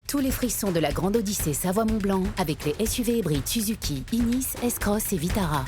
Tous les frissons de la Grande Odyssée Savoie-Mont-Blanc avec les SUV hybrides Suzuki, Ignis, S-Cross et Vitara.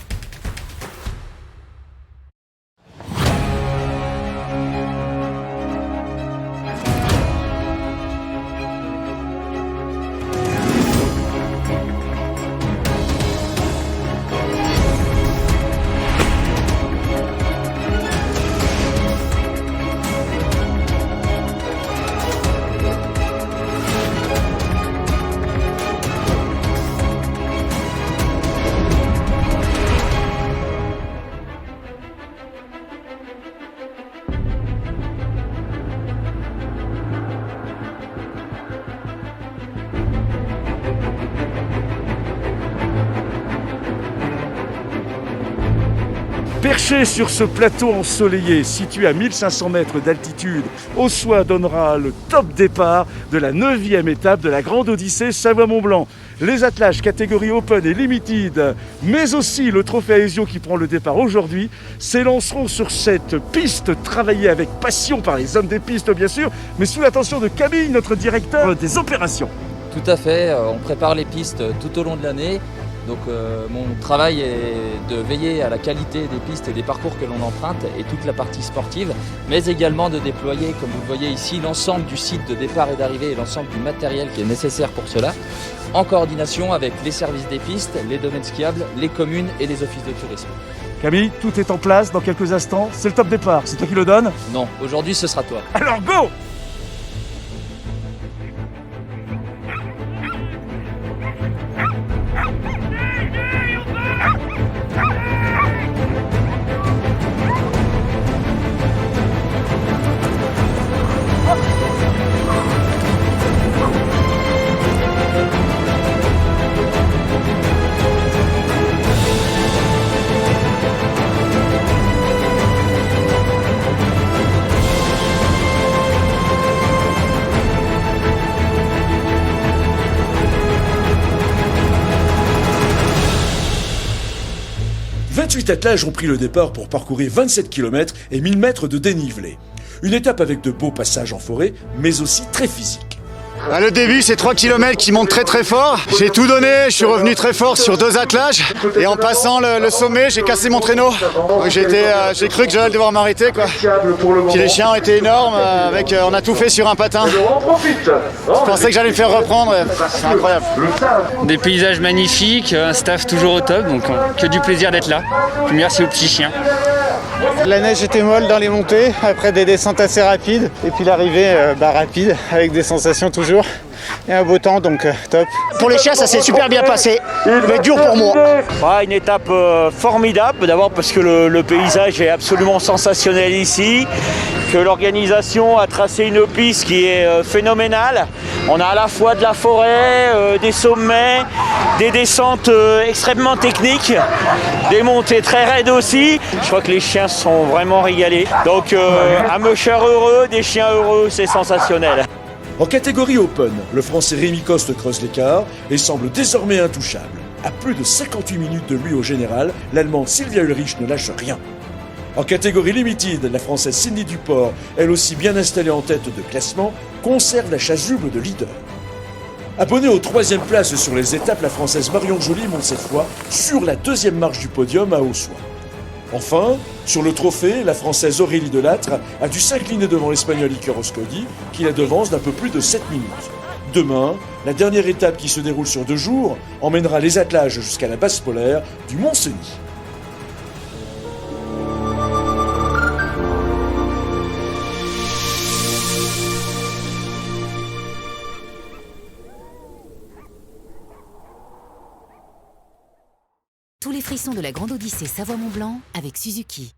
Perché sur ce plateau ensoleillé situé à 1500 mètres d'altitude, Ossois donnera le top départ de la 9e étape de la Grande Odyssée Savoie-Mont-Blanc. Les attelages catégorie Open et Limited, mais aussi le trophée Aesio qui prend le départ aujourd'hui, s'élanceront sur cette piste travaillée avec passion par les hommes des pistes bien sûr, mais sous l'attention de Camille, notre directeur des opérations. Tout à fait, on prépare les pistes tout au long de l'année. Donc mon travail est de veiller à la qualité des pistes et des parcours que l'on emprunte et toute la partie sportive, mais également de déployer, comme vous le voyez ici, l'ensemble du site de départ et d'arrivée et l'ensemble du matériel qui est nécessaire pour cela, en coordination avec les services des pistes, les domaines skiables, les communes et les offices de tourisme. Camille, tout est en place dans quelques instants, c'est le top départ, c'est toi qui le donnes? Non, aujourd'hui ce sera toi. Alors go! « 28 attelages ont pris le départ pour parcourir 27 km et 1000 mètres de dénivelé. Une étape avec de beaux passages en forêt, mais aussi très physique. Le début, c'est 3 km qui montent très très fort. J'ai tout donné, je suis revenu très fort sur 2 attelages. Et en passant le sommet, j'ai cassé mon traîneau. Donc j'ai cru que j'allais devoir m'arrêter, quoi. Puis les chiens ont été énormes, on a tout fait sur un patin. Je pensais que j'allais me faire reprendre, c'est incroyable. Des paysages magnifiques, un staff toujours au top, donc que du plaisir d'être là. Puis merci aux petits chiens. La neige était molle dans les montées, après des descentes assez rapides, et puis l'arrivée rapide, avec des sensations toujours, et un beau temps, donc top. Pour les chiens, ça s'est super bien passé, mais dur pour moi. Ouais, une étape formidable, d'abord parce que le paysage est absolument sensationnel ici, que l'organisation a tracé une piste qui est phénoménale. On a à la fois de la forêt, des sommets, des descentes extrêmement techniques, des montées très raides aussi. Je crois que les chiens sont vraiment régalés. Donc un musher heureux, des chiens heureux, c'est sensationnel. En catégorie Open, le Français Rémi Coste creuse l'écart et semble désormais intouchable. À plus de 58 minutes de lui au général, l'Allemand Sylvia Ulrich ne lâche rien. En catégorie Limited, la Française Cindy Duport, elle aussi bien installée en tête de classement, conserve la chasuble de leader. Abonnée aux 3e places sur les étapes, la Française Marion Joly monte cette fois sur la 2e marche du podium à Ossois. Enfin, sur le trophée, la Française Aurélie Delattre a dû s'incliner devant l'Espagnol Iker Oskodi, qui la devance d'un peu plus de 7 minutes. Demain, la dernière étape qui se déroule sur 2 jours emmènera les attelages jusqu'à la base polaire du Mont-Cenis. Tous les frissons de la Grande Odyssée Savoie-Mont-Blanc avec Suzuki.